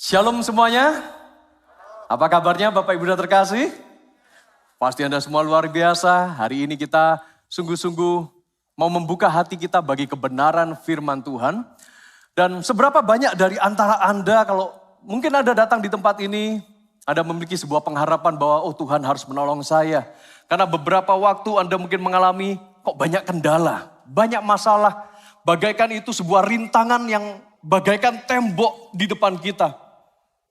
Shalom semuanya. Apa kabarnya Bapak Ibu dan terkasih? Pasti Anda semua luar biasa. Hari ini kita sungguh-sungguh mau membuka hati kita bagi kebenaran firman Tuhan. Dan seberapa banyak dari antara Anda kalau mungkin Anda datang di tempat ini, Anda memiliki sebuah pengharapan bahwa Tuhan harus menolong saya. Karena beberapa waktu Anda mungkin mengalami kok banyak kendala, banyak masalah. Bagaikan itu sebuah rintangan yang bagaikan tembok di depan kita.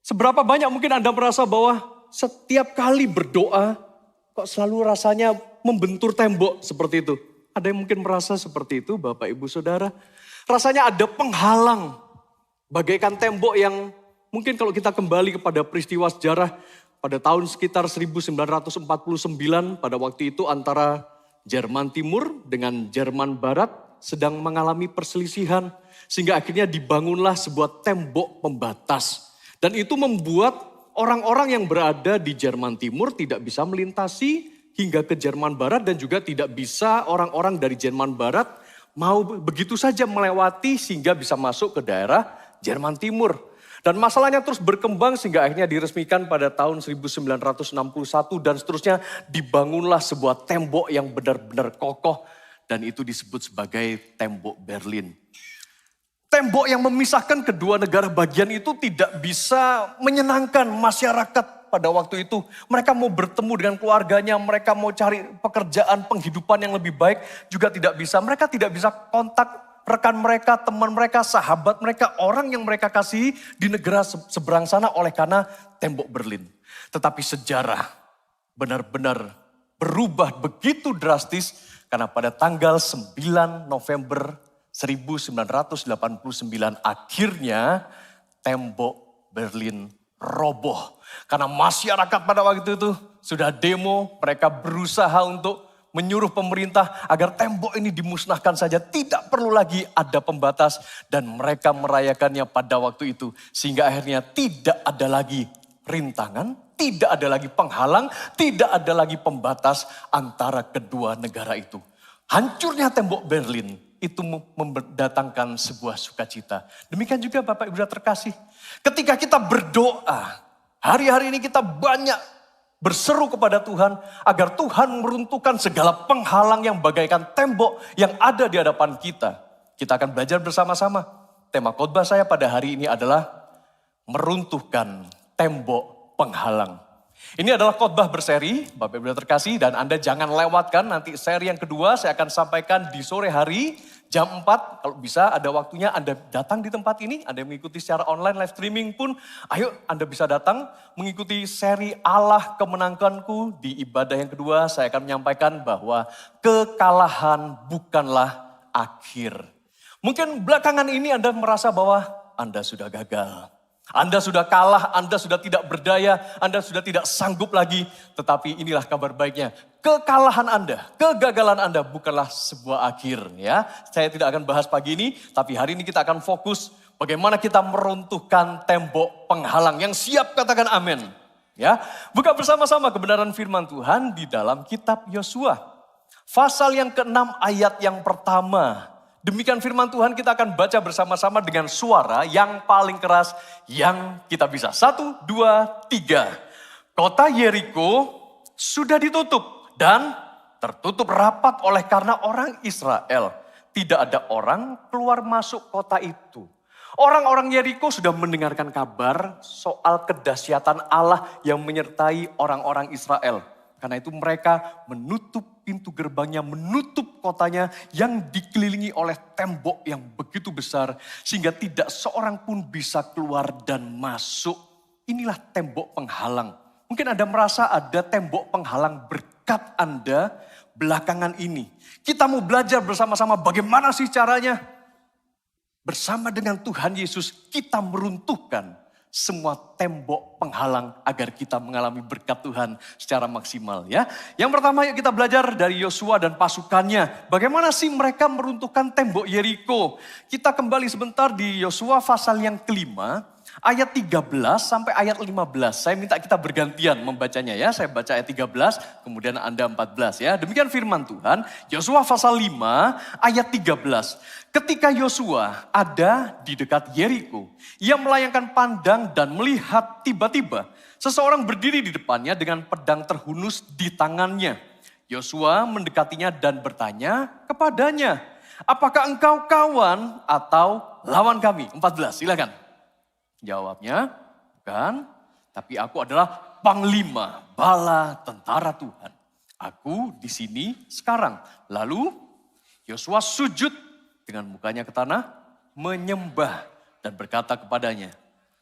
Seberapa banyak mungkin Anda merasa bahwa setiap kali berdoa kok selalu rasanya membentur tembok seperti itu. Ada yang mungkin merasa seperti itu Bapak Ibu Saudara. Rasanya ada penghalang bagaikan tembok yang mungkin kalau kita kembali kepada peristiwa sejarah pada tahun sekitar 1949 pada waktu itu antara Jerman Timur dengan Jerman Barat sedang mengalami perselisihan sehingga akhirnya dibangunlah sebuah tembok pembatas. Dan itu membuat orang-orang yang berada di Jerman Timur tidak bisa melintasi hingga ke Jerman Barat dan juga tidak bisa orang-orang dari Jerman Barat mau begitu saja melewati sehingga bisa masuk ke daerah Jerman Timur. Dan masalahnya terus berkembang sehingga akhirnya diresmikan pada tahun 1961 dan seterusnya dibangunlah sebuah tembok yang benar-benar kokoh dan itu disebut sebagai tembok Berlin. Tembok yang memisahkan kedua negara bagian itu tidak bisa menyenangkan masyarakat pada waktu itu. Mereka mau bertemu dengan keluarganya, mereka mau cari pekerjaan, penghidupan yang lebih baik juga tidak bisa. Mereka tidak bisa kontak rekan mereka, teman mereka, sahabat mereka, orang yang mereka kasihi di negara seberang sana oleh karena tembok Berlin. Tetapi sejarah benar-benar berubah begitu drastis karena pada tanggal 9 November 1989 akhirnya tembok Berlin roboh. Karena masyarakat pada waktu itu sudah demo, mereka berusaha untuk menyuruh pemerintah agar tembok ini dimusnahkan saja. Tidak perlu lagi ada pembatas dan mereka merayakannya pada waktu itu. Sehingga akhirnya tidak ada lagi rintangan, tidak ada lagi penghalang, tidak ada lagi pembatas antara kedua negara itu. Hancurnya tembok Berlin itu mendatangkan sebuah sukacita. Demikian juga Bapak Ibu terkasih. Ketika kita berdoa, hari-hari ini kita banyak berseru kepada Tuhan agar Tuhan meruntuhkan segala penghalang yang bagaikan tembok yang ada di hadapan kita. Kita akan belajar bersama-sama. Tema khotbah saya pada hari ini adalah meruntuhkan tembok penghalang. Ini adalah khotbah berseri, Bapak Ibu terkasih, dan Anda jangan lewatkan nanti seri yang kedua saya akan sampaikan di sore hari jam 4. Kalau bisa ada waktunya Anda datang di tempat ini, Anda mengikuti secara online live streaming pun, ayo Anda bisa datang mengikuti seri Allah Kemenanganku. Di ibadah yang kedua saya akan menyampaikan bahwa kekalahan bukanlah akhir. Mungkin belakangan ini Anda merasa bahwa Anda sudah gagal. Anda sudah kalah, Anda sudah tidak berdaya, Anda sudah tidak sanggup lagi. Tetapi inilah kabar baiknya. Kekalahan Anda, kegagalan Anda bukanlah sebuah akhir. Ya, saya tidak akan bahas pagi ini, tapi hari ini kita akan fokus bagaimana kita meruntuhkan tembok penghalang. Yang siap katakan amin. Ya, buka bersama-sama kebenaran firman Tuhan di dalam kitab Yosua. Pasal yang ke-6 ayat yang pertama. Demikian firman Tuhan kita akan baca bersama-sama dengan suara yang paling keras yang kita bisa. 1, 2, 3. Kota Yeriko sudah ditutup dan tertutup rapat oleh karena orang Israel. Tidak ada orang keluar masuk kota itu. Orang-orang Yeriko sudah mendengarkan kabar soal kedahsyatan Allah yang menyertai orang-orang Israel. Karena itu mereka menutup pintu gerbangnya, menutup kotanya yang dikelilingi oleh tembok yang begitu besar. Sehingga tidak seorang pun bisa keluar dan masuk. Inilah tembok penghalang. Mungkin Anda merasa ada tembok penghalang berkat Anda belakangan ini. Kita mau belajar bersama-sama bagaimana sih caranya. Bersama dengan Tuhan Yesus kita meruntuhkan semua tembok penghalang agar kita mengalami berkat Tuhan secara maksimal ya. Yang pertama yuk kita belajar dari Yosua dan pasukannya. Bagaimana sih mereka meruntuhkan tembok Yeriko? Kita kembali sebentar di Yosua pasal yang kelima. Ayat 13 sampai ayat 15. Saya minta kita bergantian membacanya ya. Saya baca ayat 13, kemudian Anda 14 ya. Demikian firman Tuhan. Yosua pasal 5 ayat 13. Ketika Yosua ada di dekat Yeriko, ia melayangkan pandang dan melihat tiba-tiba seseorang berdiri di depannya dengan pedang terhunus di tangannya. Yosua mendekatinya dan bertanya kepadanya, apakah engkau kawan atau lawan kami? 14, silakan. Jawabnya, bukan, tapi aku adalah panglima bala tentara Tuhan. Aku di sini sekarang. Lalu Yosua sujud dengan mukanya ke tanah, menyembah dan berkata kepadanya,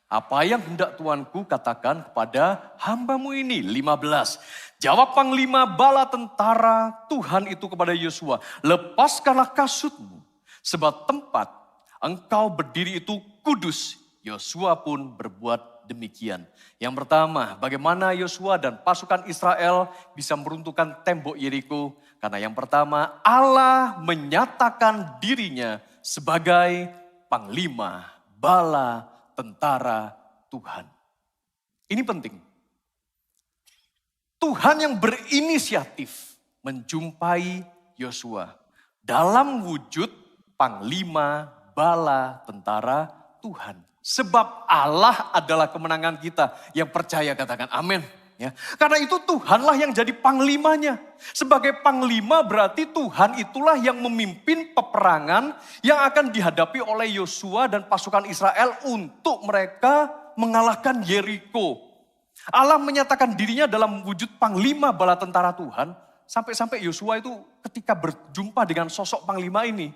apa yang hendak Tuanku katakan kepada hambamu ini? 15. Jawab panglima bala tentara Tuhan itu kepada Yosua, lepaskanlah kasutmu, sebab tempat engkau berdiri itu kudus. Yosua pun berbuat demikian. Yang pertama, bagaimana Yosua dan pasukan Israel bisa meruntuhkan tembok Yeriko? Karena yang pertama, Allah menyatakan dirinya sebagai panglima bala tentara Tuhan. Ini penting. Tuhan yang berinisiatif menjumpai Yosua dalam wujud panglima bala tentara Tuhan. Sebab Allah adalah kemenangan kita. Yang percaya katakan amin. Ya. Karena itu Tuhanlah yang jadi panglimanya. Sebagai panglima berarti Tuhan itulah yang memimpin peperangan yang akan dihadapi oleh Yosua dan pasukan Israel untuk mereka mengalahkan Yeriko. Allah menyatakan dirinya dalam wujud panglima bala tentara Tuhan. Sampai-sampai Yosua itu ketika berjumpa dengan sosok panglima ini,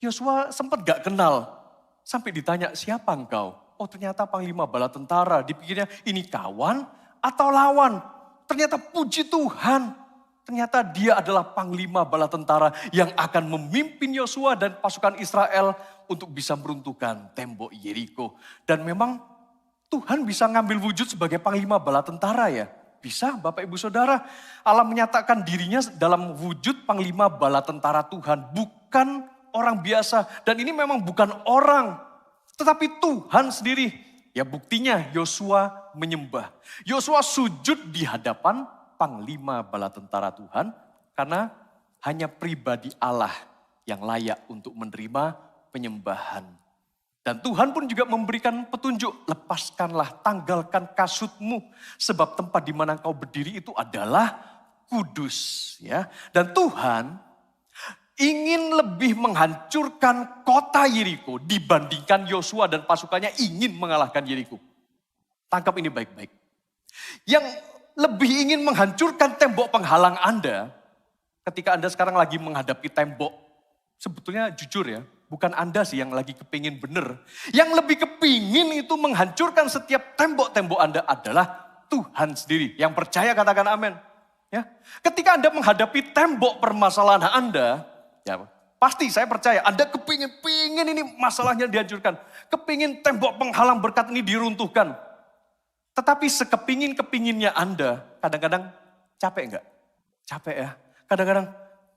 Yosua sempat gak kenal. Sampai ditanya, siapa engkau? Oh ternyata panglima bala tentara. Dipikirnya ini kawan atau lawan. Ternyata puji Tuhan. Ternyata dia adalah panglima bala tentara yang akan memimpin Yosua dan pasukan Israel untuk bisa meruntuhkan tembok Yeriko. Dan memang Tuhan bisa ngambil wujud sebagai panglima bala tentara ya. Bisa Bapak Ibu Saudara. Allah menyatakan dirinya dalam wujud panglima bala tentara Tuhan. Bukan orang biasa, dan ini memang bukan orang, tetapi Tuhan sendiri. Ya buktinya Yosua menyembah. Yosua sujud di hadapan panglima bala tentara Tuhan, karena hanya pribadi Allah yang layak untuk menerima penyembahan. Dan Tuhan pun juga memberikan petunjuk, lepaskanlah, tanggalkan kasutmu, sebab tempat di mana engkau berdiri itu adalah kudus. Ya, dan Tuhan ingin lebih menghancurkan kota Yeriko dibandingkan Yosua dan pasukannya ingin mengalahkan Yeriko. Tangkap ini baik-baik. Yang lebih ingin menghancurkan tembok penghalang Anda, ketika Anda sekarang lagi menghadapi tembok, sebetulnya jujur ya, bukan Anda sih yang lagi kepingin bener. Yang lebih kepingin itu menghancurkan setiap tembok-tembok Anda adalah Tuhan sendiri. Yang percaya katakan amin. Ya, ketika Anda menghadapi tembok permasalahan Anda, ya, pasti saya percaya Anda kepingin ini masalahnya dihancurkan. Kepingin tembok penghalang berkat ini diruntuhkan. Tetapi sekepingin-kepinginnya Anda, kadang-kadang capek enggak? Capek ya. Kadang-kadang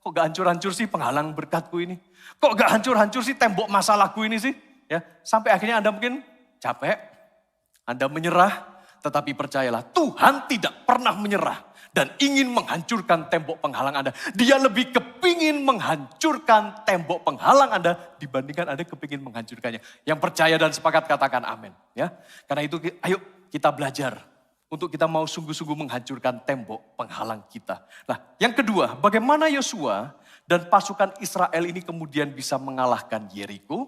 kok gak hancur-hancur sih penghalang berkatku ini? Kok gak hancur-hancur sih tembok masalahku ini sih? Ya, sampai akhirnya Anda mungkin capek, Anda menyerah, tetapi percayalah Tuhan tidak pernah menyerah. Dan ingin menghancurkan tembok penghalang Anda. Dia lebih kepingin menghancurkan tembok penghalang Anda dibandingkan Anda kepingin menghancurkannya. Yang percaya dan sepakat katakan amin. Ya, karena itu ayo kita belajar untuk kita mau sungguh-sungguh menghancurkan tembok penghalang kita. Nah yang kedua, bagaimana Yosua dan pasukan Israel ini kemudian bisa mengalahkan Yeriko?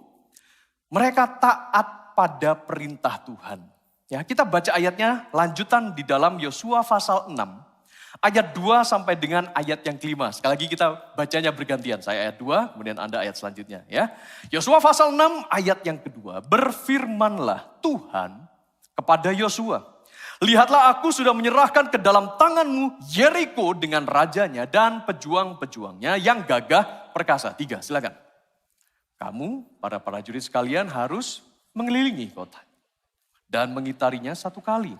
Mereka taat pada perintah Tuhan. Ya, kita baca ayatnya lanjutan di dalam Yosua pasal 6. Ayat 2 sampai dengan ayat yang kelima. Sekali lagi kita bacanya bergantian. Saya ayat 2, kemudian Anda ayat selanjutnya. Ya. Yosua pasal 6 ayat yang kedua. Berfirmanlah Tuhan kepada Yosua. Lihatlah aku sudah menyerahkan ke dalam tanganmu Yeriko dengan rajanya dan pejuang-pejuangnya yang gagah perkasa. 3, silakan. Kamu, para prajurit sekalian harus mengelilingi kota. dan mengitarinya 1 kali.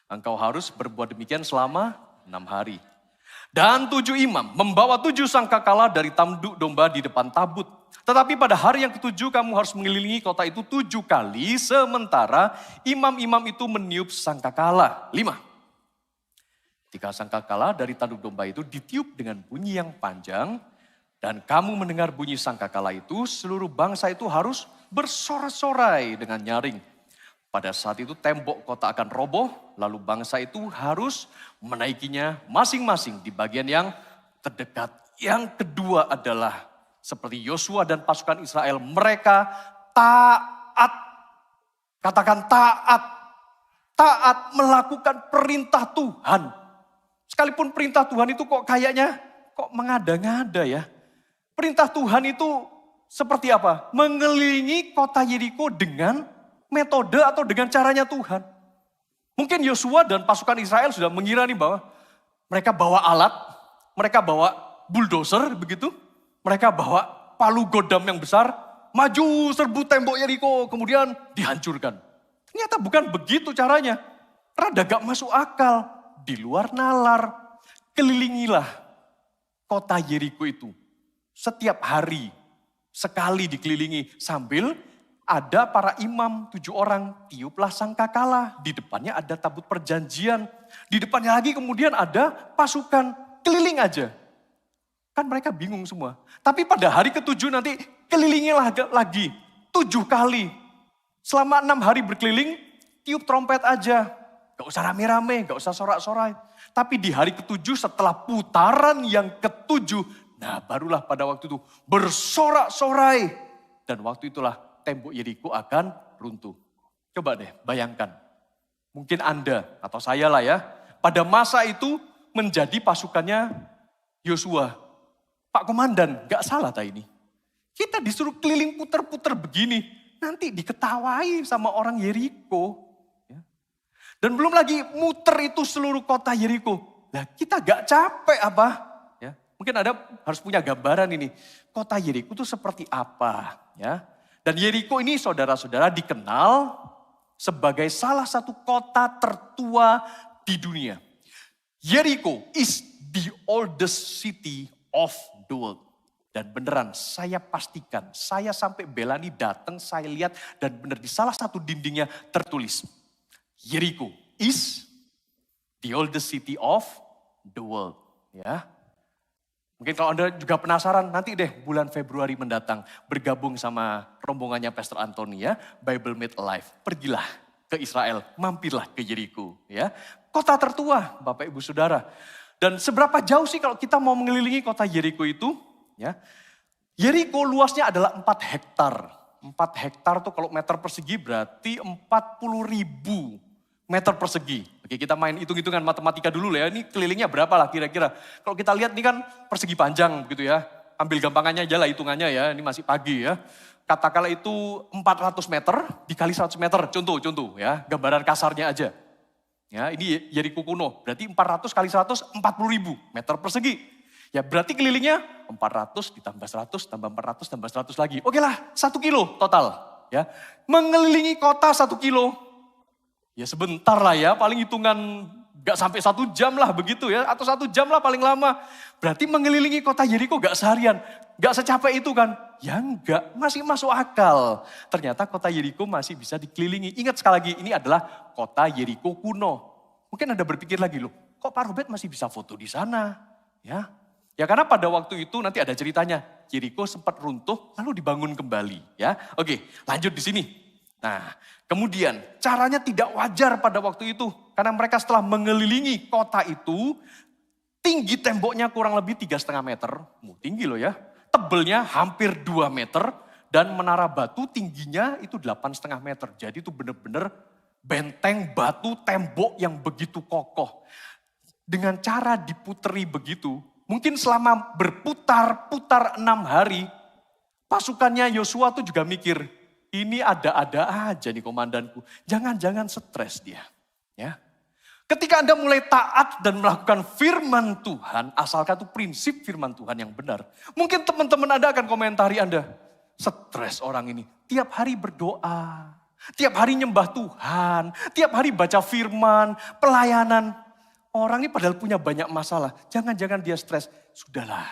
Engkau harus berbuat demikian selama 6 hari. Dan 7 imam membawa 7 sangkakala dari tanduk domba di depan tabut. Tetapi pada hari yang ke-7 kamu harus mengelilingi kota itu 7 kali, sementara imam-imam itu meniup sangkakala. 5. Ketika sangkakala dari tanduk domba itu ditiup dengan bunyi yang panjang, dan kamu mendengar bunyi sangkakala itu, seluruh bangsa itu harus bersorak-sorai dengan nyaring. Pada saat itu tembok kota akan roboh, lalu bangsa itu harus menaikinya masing-masing di bagian yang terdekat. Yang kedua adalah seperti Yosua dan pasukan Israel, mereka taat. Katakan taat. Taat melakukan perintah Tuhan. Sekalipun perintah Tuhan itu kok kayaknya kok mengada-ngada ya. Perintah Tuhan itu seperti apa? Mengelilingi kota Yeriko dengan metode atau dengan caranya Tuhan. Mungkin Yosua dan pasukan Israel sudah mengira nih bahwa mereka bawa alat, mereka bawa bulldozer begitu, mereka bawa palu godam yang besar, maju serbu tembok Yeriko, kemudian dihancurkan. Ternyata bukan begitu caranya. Rada gak masuk akal. Di luar nalar, kelilingilah kota Yeriko itu. Setiap hari, sekali dikelilingi sambil ada para imam 7 orang, tiuplah sangkakala. Di depannya ada tabut perjanjian. Di depannya lagi kemudian ada pasukan keliling aja. Kan mereka bingung semua. Tapi pada hari ke-7 nanti kelilingilah lagi 7 kali. Selama 6 hari berkeliling, tiup trompet aja. Gak usah rame-rame, gak usah sorak-sorai. Tapi di hari ke-7 setelah putaran yang ke-7, nah barulah pada waktu itu bersorak-sorai. Dan waktu itulah tembok Yeriko akan runtuh. Coba deh bayangkan. Mungkin Anda atau saya lah ya. Pada masa itu menjadi pasukannya Yosua. Pak Komandan, gak salah tak ini? Kita disuruh keliling puter-puter begini. Nanti diketawai sama orang Yeriko. Ya. Dan belum lagi muter itu seluruh kota Yeriko. Lah kita gak capek apa? Ya. Mungkin Anda harus punya gambaran ini. Kota Yeriko itu seperti apa? Ya. Dan Yeriko ini saudara-saudara dikenal sebagai salah satu kota tertua di dunia. Yeriko is the oldest city of the world. Dan beneran saya pastikan, saya sampai Belani datang, saya lihat dan benar di salah satu dindingnya tertulis. Yeriko is the oldest city of the world. Ya. Mungkin kalau Anda juga penasaran, nanti deh bulan Februari mendatang bergabung sama rombongannya Pastor Anthony ya, Bible Made Alive. Pergilah ke Israel, mampirlah ke Yeriko ya. Kota tertua Bapak Ibu Saudara. Dan seberapa jauh sih kalau kita mau mengelilingi kota Yeriko itu? Ya. Yeriko luasnya adalah 4 hektar. 4 hektar tuh kalau meter persegi berarti 40.000 meter persegi. Oke, kita main hitung-hitungan matematika dulu lah ya. Ini kelilingnya berapa lah kira-kira. Kalau kita lihat ini kan persegi panjang begitu ya. Ambil gampangannya aja lah hitungannya ya. Ini masih pagi ya. Katakanlah itu 400 meter dikali 100 meter. Contoh ya. Gambaran kasarnya aja. Ya, ini Yeriko kuno. Berarti 400 kali 100, 40.000 meter persegi. Ya berarti kelilingnya 400 ditambah 100 tambah 400 tambah 100 lagi. Oke lah 1 kilo total. Ya, mengelilingi kota 1 kilo. Ya sebentar lah ya, paling hitungan gak sampai 1 jam lah begitu ya. Atau 1 jam lah paling lama. Berarti mengelilingi kota Yeriko gak seharian. Gak secapek itu kan. Ya enggak, masih masuk akal. Ternyata kota Yeriko masih bisa dikelilingi. Ingat sekali lagi, ini adalah kota Yeriko kuno. Mungkin Anda berpikir lagi loh, kok Pak Robert masih bisa foto di sana? Ya karena pada waktu itu nanti ada ceritanya. Yeriko sempat runtuh lalu dibangun kembali ya. Oke, lanjut di sini. Nah, kemudian caranya tidak wajar pada waktu itu. Karena mereka setelah mengelilingi kota itu, tinggi temboknya kurang lebih 3,5 meter. Tinggi loh ya. Tebelnya hampir 2 meter. Dan menara batu tingginya itu 8,5 meter. Jadi itu benar-benar benteng batu tembok yang begitu kokoh. Dengan cara diputeri begitu, mungkin selama berputar-putar 6 hari, pasukannya Yosua tuh juga mikir, ini ada-ada aja nih komandanku. Jangan-jangan stres dia. Ya. Ketika Anda mulai taat dan melakukan firman Tuhan, asalkan itu prinsip firman Tuhan yang benar. Mungkin teman-teman Anda akan komentari Anda, stres orang ini. Tiap hari berdoa, Tiap hari nyembah Tuhan, tiap hari baca firman, pelayanan. Orang ini padahal punya banyak masalah. Jangan-jangan dia stres. Sudahlah.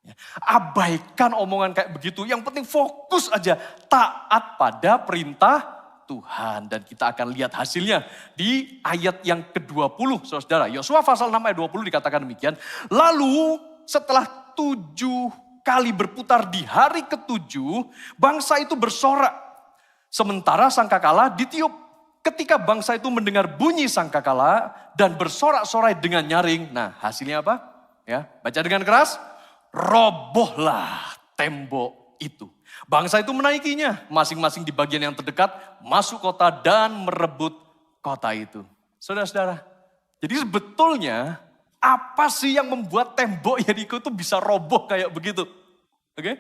Ya, abaikan omongan kayak begitu. Yang penting fokus aja. Taat pada perintah Tuhan. Dan kita akan lihat hasilnya di ayat yang ke-20. Saudara, Yosua pasal 6 ayat 20 dikatakan demikian. Lalu setelah 7 kali berputar di hari ke-7, bangsa itu bersorak. Sementara sangkakala ditiup. Ketika bangsa itu mendengar bunyi sangkakala dan bersorak-sorai dengan nyaring. Nah, hasilnya apa? Ya, baca dengan keras. Robohlah tembok itu. Bangsa itu menaikinya, masing-masing di bagian yang terdekat, masuk kota dan merebut kota itu. Saudara-saudara, jadi sebetulnya apa sih yang membuat tembok Yeriko itu bisa roboh kayak begitu? Oke?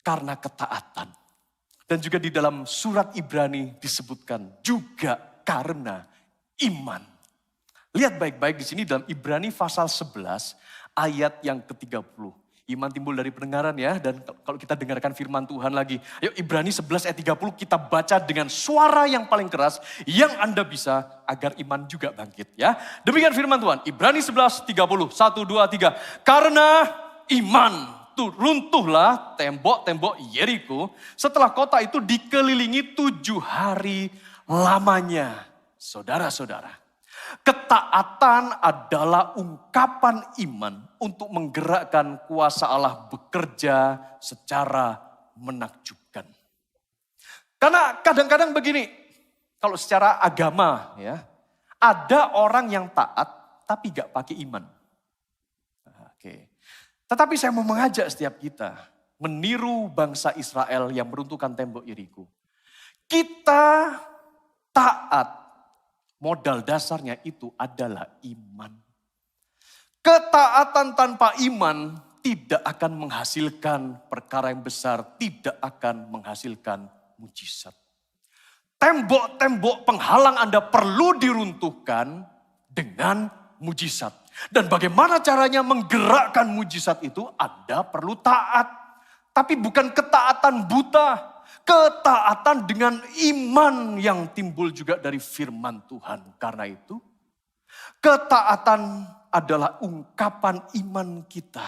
Karena ketaatan. Dan juga di dalam surat Ibrani disebutkan juga karena iman. Lihat baik-baik di sini dalam Ibrani pasal 11 ayat yang ke-30. Iman timbul dari pendengaran ya, dan kalau kita dengarkan firman Tuhan lagi. Ayo Ibrani 11 ayat 30 kita baca dengan suara yang paling keras yang Anda bisa agar iman juga bangkit ya. Demikian firman Tuhan, Ibrani 11, 30, 1, 2, 3. Karena iman runtuhlah tembok-tembok Yeriko setelah kota itu dikelilingi 7 hari lamanya. Saudara-saudara. Ketaatan adalah ungkapan iman untuk menggerakkan kuasa Allah bekerja secara menakjubkan. Karena kadang-kadang begini, kalau secara agama ya, ada orang yang taat tapi gak pakai iman. Oke. Tetapi saya mau mengajak setiap kita meniru bangsa Israel yang meruntuhkan tembok Yeriko. Kita taat. Modal dasarnya itu adalah iman. Ketaatan tanpa iman tidak akan menghasilkan perkara yang besar, tidak akan menghasilkan mujizat. Tembok-tembok penghalang Anda perlu diruntuhkan dengan mujizat. Dan bagaimana caranya menggerakkan mujizat itu? Anda perlu taat. Tapi bukan ketaatan buta. Ketaatan dengan iman yang timbul juga dari firman Tuhan. Karena itu, ketaatan adalah ungkapan iman kita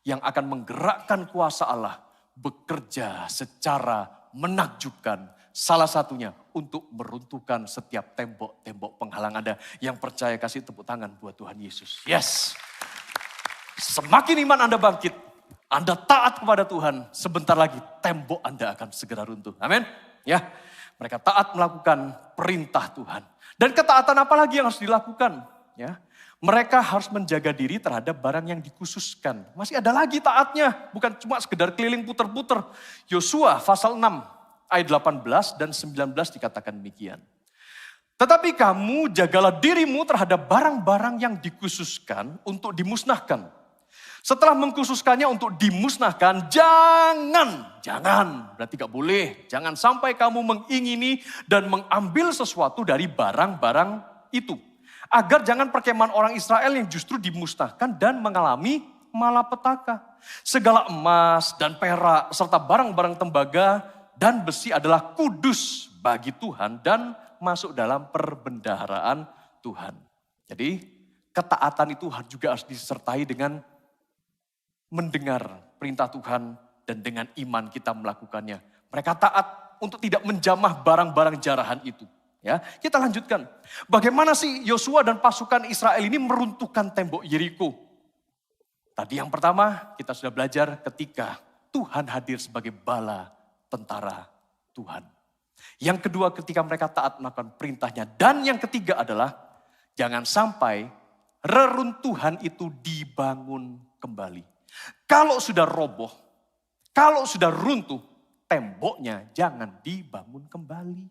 yang akan menggerakkan kuasa Allah bekerja secara menakjubkan. Salah satunya untuk meruntuhkan setiap tembok-tembok penghalang Anda. Yang percaya kasih tepuk tangan buat Tuhan Yesus. Yes. Semakin iman Anda bangkit, Anda taat kepada Tuhan, sebentar lagi tembok Anda akan segera runtuh. Amin. Ya, mereka taat melakukan perintah Tuhan. Dan ketaatan apa lagi yang harus dilakukan? Ya, mereka harus menjaga diri terhadap barang yang dikhususkan. Masih ada lagi taatnya, bukan cuma sekedar keliling puter-puter. Yosua pasal 6 ayat 18 dan 19 dikatakan demikian. Tetapi kamu jagalah dirimu terhadap barang-barang yang dikhususkan untuk dimusnahkan. Setelah mengkhususkannya untuk dimusnahkan, jangan, berarti gak boleh. Jangan sampai kamu mengingini dan mengambil sesuatu dari barang-barang itu. Agar jangan perkemahan orang Israel yang justru dimusnahkan dan mengalami malapetaka. Segala emas dan perak serta barang-barang tembaga dan besi adalah kudus bagi Tuhan dan masuk dalam perbendaharaan Tuhan. Jadi ketaatan itu juga harus disertai dengan mendengar perintah Tuhan dan dengan iman kita melakukannya. Mereka taat untuk tidak menjamah barang-barang jarahan itu. Ya, kita lanjutkan. Bagaimana sih Yosua dan pasukan Israel ini meruntuhkan tembok Yeriko? Tadi yang pertama kita sudah belajar ketika Tuhan hadir sebagai bala tentara Tuhan. Yang kedua ketika mereka taat melakukan perintahnya. Dan yang ketiga adalah jangan sampai reruntuhan itu dibangun kembali. Kalau sudah roboh, kalau sudah runtuh, temboknya jangan dibangun kembali.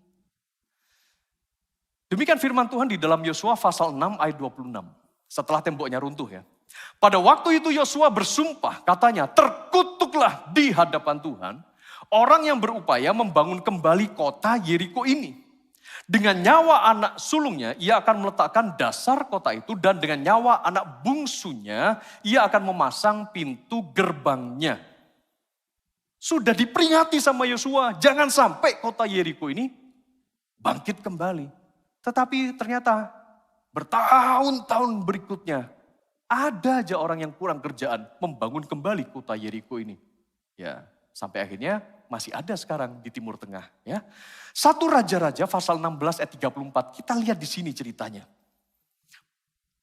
Demikian firman Tuhan di dalam Yosua pasal 6 ayat 26. Setelah temboknya runtuh ya. Pada waktu itu Yosua bersumpah, katanya, terkutuklah di hadapan Tuhan orang yang berupaya membangun kembali kota Yeriko ini. Dengan nyawa anak sulungnya, ia akan meletakkan dasar kota itu dan dengan nyawa anak bungsunya, ia akan memasang pintu gerbangnya. Sudah diperingati sama Yosua, jangan sampai kota Yeriko ini bangkit kembali. Tetapi ternyata bertahun-tahun berikutnya, ada aja orang yang kurang kerjaan membangun kembali kota Yeriko ini. Ya, sampai akhirnya masih ada sekarang di Timur Tengah. Ya, 1 Raja-Raja pasal 16 ayat 34, kita lihat di sini ceritanya.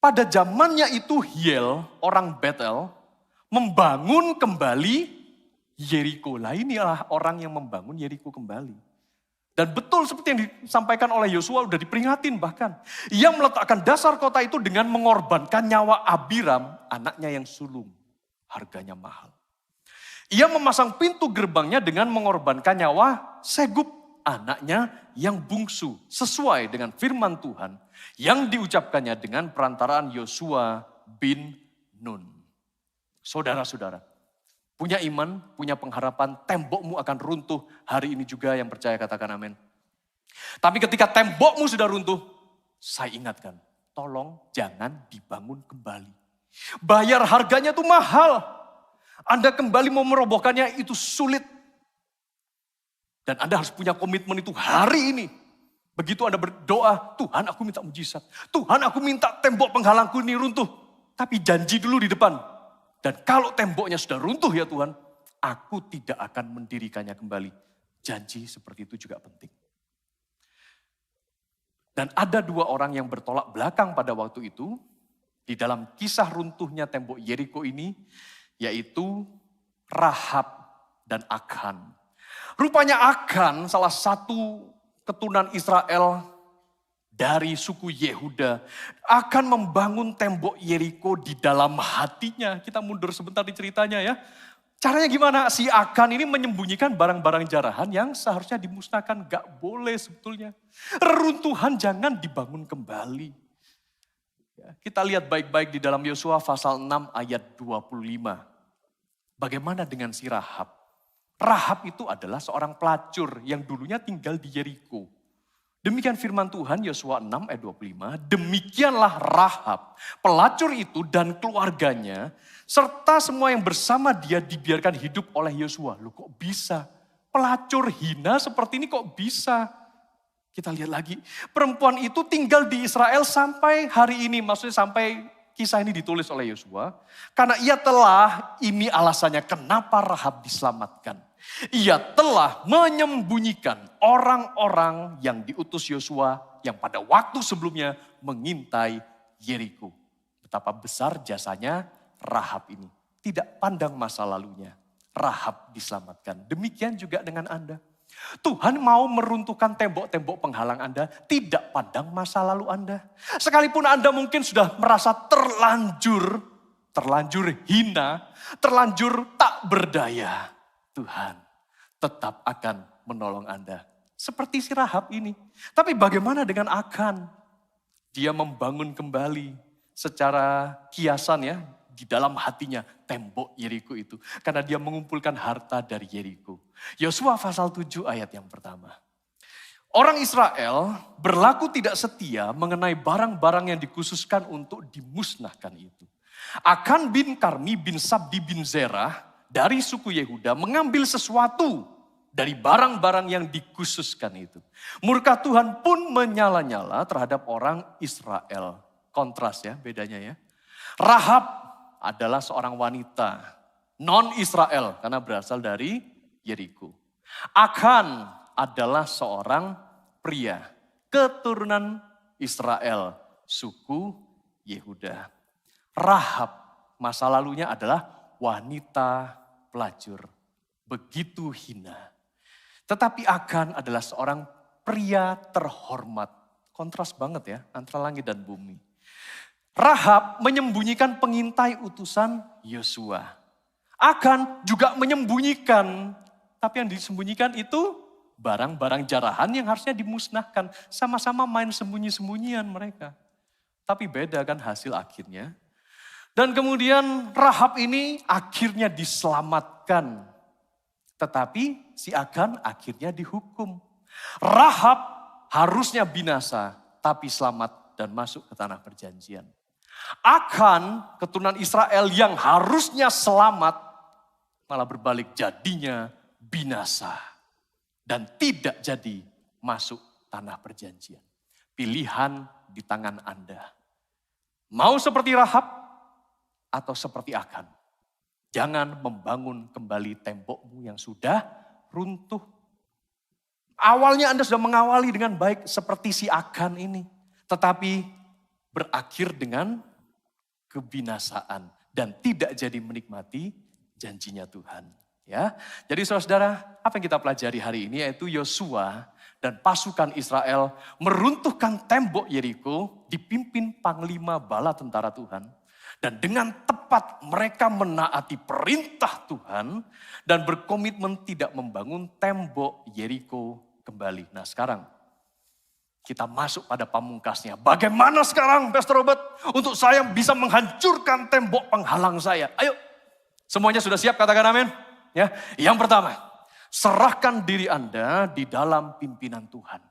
Pada zamannya itu Hiel, orang Betel, membangun kembali Yeriko. Lah inilah orang yang membangun Yeriko kembali. Dan betul seperti yang disampaikan oleh Yosua, udah diperingatin bahkan. Ia meletakkan dasar kota itu dengan mengorbankan nyawa Abiram, anaknya yang sulung. Harganya mahal. Ia memasang pintu gerbangnya dengan mengorbankan nyawa Segub, anaknya yang bungsu. Sesuai dengan firman Tuhan yang diucapkannya dengan perantaraan Yosua bin Nun. Saudara-saudara, punya iman, punya pengharapan, tembokmu akan runtuh. Hari ini juga yang percaya katakan amin. Tapi ketika tembokmu sudah runtuh, saya ingatkan, tolong jangan dibangun kembali. Bayar harganya itu mahal. Anda kembali mau merobohkannya itu sulit. Dan Anda harus punya komitmen itu hari ini. Begitu Anda berdoa, Tuhan aku minta mujizat. Tuhan aku minta tembok penghalangku ini runtuh. Tapi janji dulu di depan. Dan kalau temboknya sudah runtuh ya Tuhan, aku tidak akan mendirikannya kembali. Janji seperti itu juga penting. Dan ada 2 orang yang bertolak belakang pada waktu itu, di dalam kisah runtuhnya tembok Yeriko ini, yaitu Rahab dan Akan. Rupanya Akan salah satu keturunan Israel dari suku Yehuda akan membangun tembok Yeriko di dalam hatinya. Kita mundur sebentar di ceritanya ya. Caranya gimana? Si Akan ini menyembunyikan barang-barang jarahan yang seharusnya dimusnahkan. Gak boleh sebetulnya. Reruntuhan jangan dibangun kembali. Ya, kita lihat baik-baik di dalam Yosua pasal 6 ayat 25. Bagaimana dengan si Rahab? Rahab itu adalah seorang pelacur yang dulunya tinggal di Yeriko. Demikian firman Tuhan Yosua 6 ayat 25, demikianlah Rahab, pelacur itu dan keluarganya, serta semua yang bersama dia dibiarkan hidup oleh Yosua. Loh kok bisa? Pelacur hina seperti ini kok bisa? Kita lihat lagi, perempuan itu tinggal di Israel sampai hari ini, maksudnya sampai kisah ini ditulis oleh Yosua. Karena ia telah, ini alasannya kenapa Rahab diselamatkan. Ia telah menyembunyikan orang-orang yang diutus Yosua yang pada waktu sebelumnya mengintai Yeriko. Betapa besar jasanya Rahab ini. Tidak pandang masa lalunya. Rahab diselamatkan. Demikian juga dengan Anda. Tuhan mau meruntuhkan tembok-tembok penghalang Anda, tidak pandang masa lalu Anda. Sekalipun Anda mungkin sudah merasa terlanjur hina, terlanjur tak berdaya. Tuhan tetap akan menolong Anda. Seperti si Rahab ini. Tapi bagaimana dengan Akan? Dia membangun kembali secara kiasan ya, di dalam hatinya tembok Yeriko itu. Karena dia mengumpulkan harta dari Yeriko. Yosua pasal 7 ayat yang pertama. Orang Israel berlaku tidak setia mengenai barang-barang yang dikhususkan untuk dimusnahkan itu. Akan bin Karmi bin Sabdi bin Zerah dari suku Yehuda mengambil sesuatu dari barang-barang yang dikhususkan itu. Murka Tuhan pun menyala-nyala terhadap orang Israel. Kontras ya bedanya ya. Rahab adalah seorang wanita non-Israel karena berasal dari Yeriko. Akan adalah seorang pria keturunan Israel, suku Yehuda. Rahab masa lalunya adalah wanita pelacur, begitu hina. Tetapi Akan adalah seorang pria terhormat. Kontras banget ya antara langit dan bumi. Rahab menyembunyikan pengintai utusan Yosua. Akan juga menyembunyikan, tapi yang disembunyikan itu barang-barang jarahan yang harusnya dimusnahkan. Sama-sama main sembunyi-sembunyian mereka. Tapi beda kan hasil akhirnya. Dan kemudian Rahab ini akhirnya diselamatkan. Tetapi si Akan akhirnya dihukum. Rahab harusnya binasa, tapi selamat dan masuk ke tanah perjanjian. Akan keturunan Israel yang harusnya selamat, malah berbalik jadinya binasa dan tidak jadi masuk tanah perjanjian. Pilihan di tangan Anda. Mau seperti Rahab atau seperti Akan. Jangan membangun kembali tembokmu yang sudah runtuh. Awalnya Anda sudah mengawali dengan baik seperti si Akan ini. Tetapi berakhir dengan kebinasaan dan tidak jadi menikmati janjinya Tuhan. Ya, jadi saudara-saudara, apa yang kita pelajari hari ini yaitu Yosua dan pasukan Israel meruntuhkan tembok Yeriko dipimpin panglima bala tentara Tuhan. Dan dengan tepat mereka menaati perintah Tuhan dan berkomitmen tidak membangun tembok Yeriko kembali. Nah sekarang kita masuk pada pamungkasnya. Bagaimana sekarang Pastor Robert untuk saya bisa menghancurkan tembok penghalang saya? Ayo, semuanya sudah siap, katakan amin. Ya, yang pertama, serahkan diri Anda di dalam pimpinan Tuhan.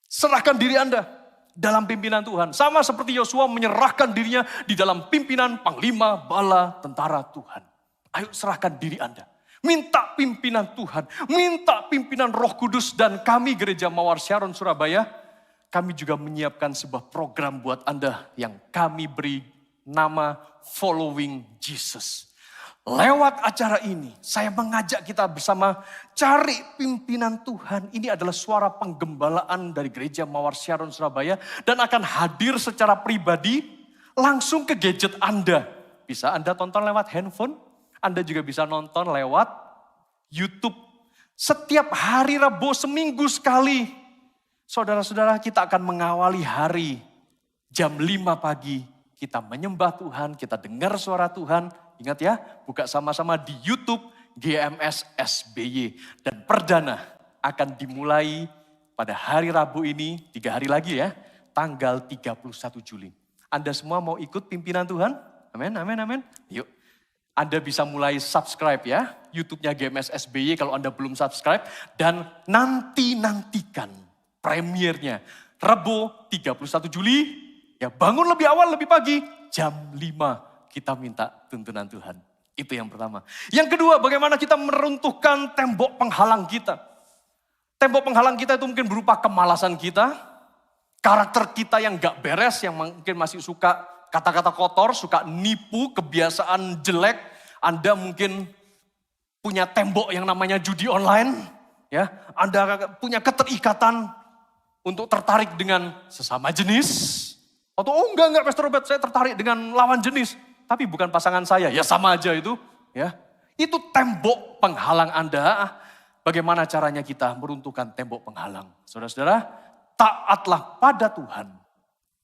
Serahkan diri Anda dalam pimpinan Tuhan. Sama seperti Yosua menyerahkan dirinya di dalam pimpinan panglima bala tentara Tuhan. Ayo serahkan diri Anda. Minta pimpinan Tuhan. Minta pimpinan Roh Kudus. Dan kami Gereja Mawar Sharon Surabaya, kami juga menyiapkan sebuah program buat Anda yang kami beri nama Following Jesus. Lewat acara ini, saya mengajak kita bersama cari pimpinan Tuhan. Ini adalah suara penggembalaan dari Gereja Mawar Sharon Surabaya. Dan akan hadir secara pribadi langsung ke gadget Anda. Bisa Anda tonton lewat handphone, Anda juga bisa nonton lewat YouTube. Setiap hari Rabu seminggu sekali. Saudara-saudara, kita akan mengawali hari jam 5 pagi. Kita menyembah Tuhan, kita dengar suara Tuhan. Ingat ya, buka sama-sama di YouTube GMS SBY. Dan perdana akan dimulai pada hari Rabu ini, 3 hari lagi ya, tanggal 31 Juli. Anda semua mau ikut pimpinan Tuhan? Amin, amin, amin. Yuk, Anda bisa mulai subscribe ya, YouTube-nya GMS SBY kalau Anda belum subscribe. Dan nantikan premiernya Rabu 31 Juli, ya bangun lebih awal, lebih pagi, jam 5. Kita minta tuntunan Tuhan. Itu yang pertama. Yang kedua, bagaimana kita meruntuhkan tembok penghalang kita. Tembok penghalang kita itu mungkin berupa kemalasan kita, karakter kita yang gak beres, yang mungkin masih suka kata-kata kotor, suka nipu, kebiasaan jelek. Anda mungkin punya tembok yang namanya judi online. Ya, Anda punya keterikatan untuk tertarik dengan sesama jenis. Atau enggak Pastor Robert, saya tertarik dengan lawan jenis. Tapi bukan pasangan saya, ya sama aja itu. Ya, itu tembok penghalang Anda. Bagaimana caranya kita meruntuhkan tembok penghalang? Saudara-saudara, taatlah pada Tuhan.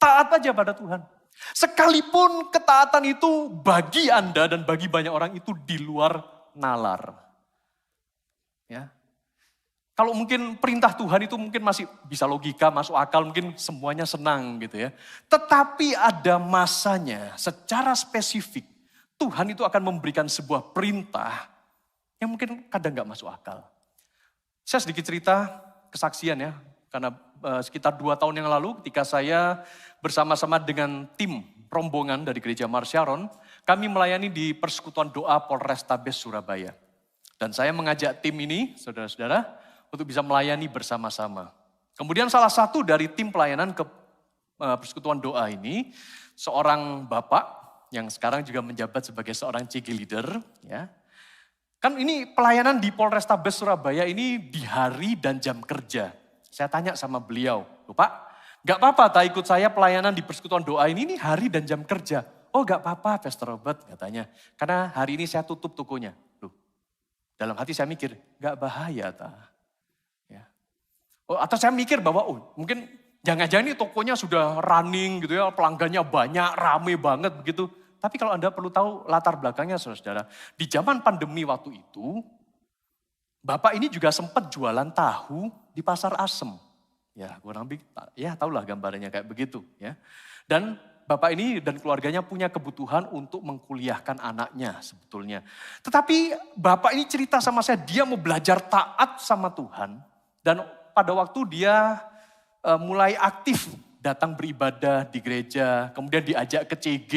Taat aja pada Tuhan. Sekalipun ketaatan itu bagi Anda dan bagi banyak orang itu di luar nalar. Ya. Kalau mungkin perintah Tuhan itu mungkin masih bisa logika, masuk akal, mungkin semuanya senang gitu ya. Tetapi ada masanya secara spesifik Tuhan itu akan memberikan sebuah perintah yang mungkin kadang gak masuk akal. Saya sedikit cerita kesaksian ya, karena sekitar 2 tahun yang lalu ketika saya bersama-sama dengan tim rombongan dari Gereja Mawar Sharon, kami melayani di Persekutuan Doa Polrestabes Surabaya. Dan saya mengajak tim ini, saudara-saudara, untuk bisa melayani bersama-sama. Kemudian salah satu dari tim pelayanan ke Persekutuan Doa ini, seorang bapak yang sekarang juga menjabat sebagai seorang CG leader. Ya. Kan ini pelayanan di Polrestabes Surabaya ini di hari dan jam kerja. Saya tanya sama beliau, Pak, gak apa-apa tak ikut saya pelayanan di Persekutuan Doa ini hari dan jam kerja. Oh gak apa-apa Pastor Robert katanya, karena hari ini saya tutup tokonya. Loh, dalam hati saya mikir, gak bahaya tak? Atau saya mikir bahwa mungkin jangan-jangan ini tokonya sudah running gitu ya, pelanggannya banyak, rame banget begitu. Tapi kalau Anda perlu tahu latar belakangnya saudara-saudara, di zaman pandemi waktu itu, Bapak ini juga sempat jualan tahu di Pasar Asem. Ya kurang lebih, ya tahulah gambarannya kayak begitu ya. Dan Bapak ini dan keluarganya punya kebutuhan untuk mengkuliahkan anaknya sebetulnya. Tetapi Bapak ini cerita sama saya, dia mau belajar taat sama Tuhan. Dan pada waktu dia mulai aktif datang beribadah di gereja, kemudian diajak ke CG,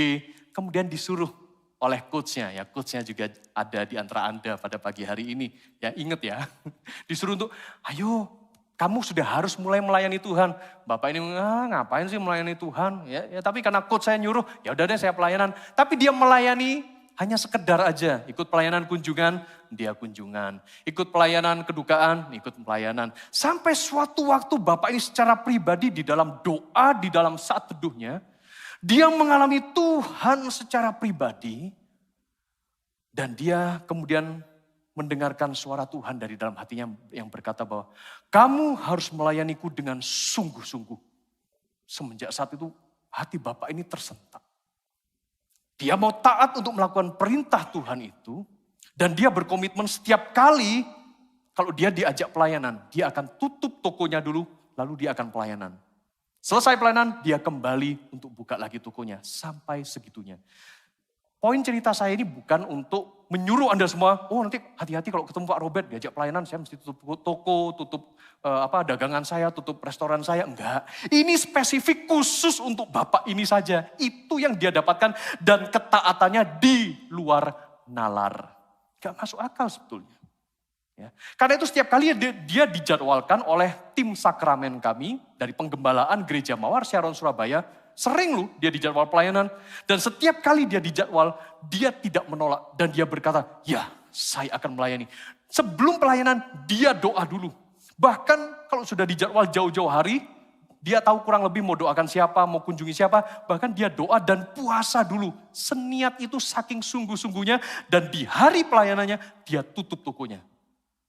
kemudian disuruh oleh coachnya. Ya, coachnya juga ada di antara Anda pada pagi hari ini. Ya, ingat ya. Disuruh untuk, ayo kamu sudah harus mulai melayani Tuhan. Bapak ini ngapain sih melayani Tuhan? Ya, tapi karena coach saya nyuruh, ya udah deh saya pelayanan. Tapi dia melayani hanya sekedar aja. Ikut pelayanan kunjungan, dia kunjungan. Ikut pelayanan kedukaan, ikut pelayanan. Sampai suatu waktu Bapak ini secara pribadi di dalam doa, di dalam saat teduhnya, dia mengalami Tuhan secara pribadi. Dan dia kemudian mendengarkan suara Tuhan dari dalam hatinya yang berkata bahwa kamu harus melayaniku dengan sungguh-sungguh. Semenjak saat itu hati Bapak ini tersentak. Dia mau taat untuk melakukan perintah Tuhan itu. Dan dia berkomitmen setiap kali kalau dia diajak pelayanan. Dia akan tutup tokonya dulu lalu dia akan pelayanan. Selesai pelayanan dia kembali untuk buka lagi tokonya sampai segitunya. Poin cerita saya ini bukan untuk menyuruh Anda semua, oh nanti hati-hati kalau ketemu Pak Robert diajak pelayanan, saya mesti tutup toko, tutup dagangan saya, tutup restoran saya. Enggak, ini spesifik khusus untuk Bapak ini saja. Itu yang dia dapatkan dan ketaatannya di luar nalar. Gak masuk akal sebetulnya. Ya. Karena itu setiap kali dia dijadwalkan oleh tim sakramen kami dari penggembalaan Gereja Mawar Sharon Surabaya. Sering loh dia dijadwal pelayanan. Dan setiap kali dia dijadwal, dia tidak menolak. Dan dia berkata, ya saya akan melayani. Sebelum pelayanan, dia doa dulu. Bahkan kalau sudah dijadwal jauh-jauh hari, dia tahu kurang lebih mau doakan siapa, mau kunjungi siapa. Bahkan dia doa dan puasa dulu. Seniat itu saking sungguh-sungguhnya. Dan di hari pelayanannya, dia tutup tokonya.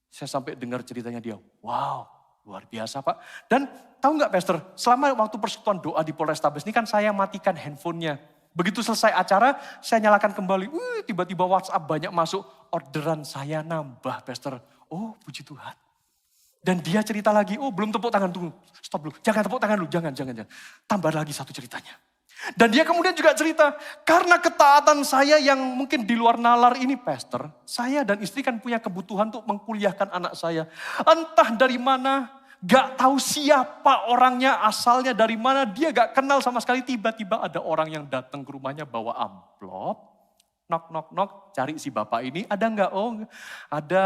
Saya sampai dengar ceritanya dia, wow. Luar biasa Pak. Dan tahu nggak Pastor, selama waktu persekutuan doa di Polrestabes ini kan saya matikan handphonenya. Begitu selesai acara, saya nyalakan kembali. Tiba-tiba WhatsApp banyak masuk, orderan saya nambah Pastor. Oh puji Tuhan. Dan dia cerita lagi, oh belum tepuk tangan dulu. Stop dulu, jangan tepuk tangan dulu, jangan. Tambah lagi satu ceritanya. Dan dia kemudian juga cerita, karena ketaatan saya yang mungkin di luar nalar ini Pastor, saya dan istri kan punya kebutuhan untuk mengkuliahkan anak saya. Entah dari mana, gak tahu siapa orangnya, asalnya dari mana, dia gak kenal sama sekali. Tiba-tiba ada orang yang datang ke rumahnya bawa amplop, knock, cari si bapak ini, ada gak? Oh ada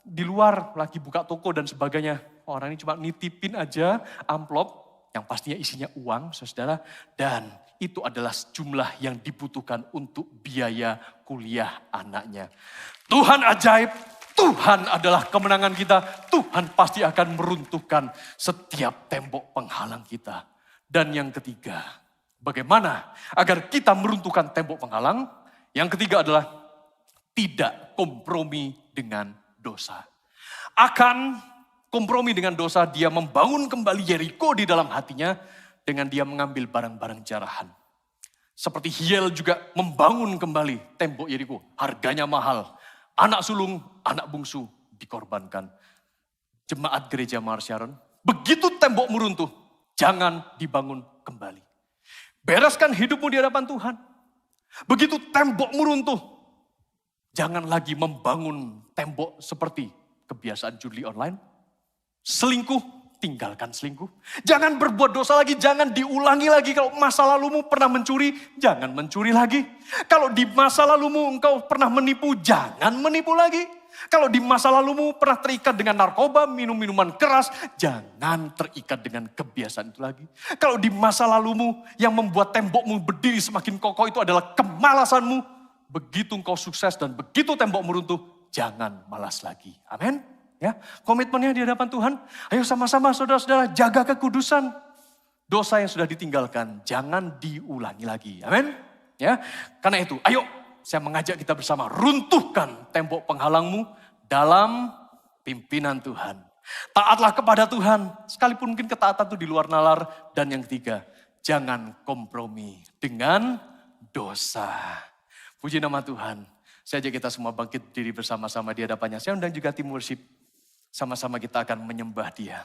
di luar, lagi buka toko dan sebagainya. Orang ini cuma nitipin aja amplop, yang pastinya isinya uang, saudara. Dan itu adalah jumlah yang dibutuhkan untuk biaya kuliah anaknya. Tuhan ajaib, Tuhan adalah kemenangan kita. Tuhan pasti akan meruntuhkan setiap tembok penghalang kita. Dan yang ketiga, bagaimana agar kita meruntuhkan tembok penghalang? Yang ketiga adalah tidak kompromi dengan dosa. Akan kompromi dengan dosa, dia membangun kembali Yeriko di dalam hatinya dengan dia mengambil barang-barang jarahan. Seperti Hiel juga membangun kembali tembok Yeriko. Harganya mahal. Anak sulung, anak bungsu dikorbankan. Jemaat Gereja Mawar Sharon, begitu tembok meruntuh, jangan dibangun kembali. Bereskan hidupmu di hadapan Tuhan. Begitu tembok meruntuh, jangan lagi membangun tembok seperti kebiasaan judi online. Selingkuh, tinggalkan selingkuh. Jangan berbuat dosa lagi, jangan diulangi lagi. Kalau masa lalumu pernah mencuri, jangan mencuri lagi. Kalau di masa lalumu engkau pernah menipu, jangan menipu lagi. Kalau di masa lalumu pernah terikat dengan narkoba, minum minuman keras, jangan terikat dengan kebiasaan itu lagi. Kalau di masa lalumu yang membuat tembokmu berdiri semakin kokoh itu adalah kemalasanmu, begitu engkau sukses dan begitu tembok meruntuh, jangan malas lagi. Amin. Ya, komitmennya di hadapan Tuhan. Ayo sama-sama saudara-saudara jaga kekudusan. Dosa yang sudah ditinggalkan jangan diulangi lagi. Amin. Ya, karena itu ayo saya mengajak kita bersama runtuhkan tembok penghalangmu dalam pimpinan Tuhan. Taatlah kepada Tuhan sekalipun mungkin ketaatan itu di luar nalar. Dan yang ketiga, jangan kompromi dengan dosa. Puji nama Tuhan. Saya ajak kita semua bangkit diri bersama-sama di hadapannya. Saya undang juga tim worship. Sama-sama kita akan menyembah Dia.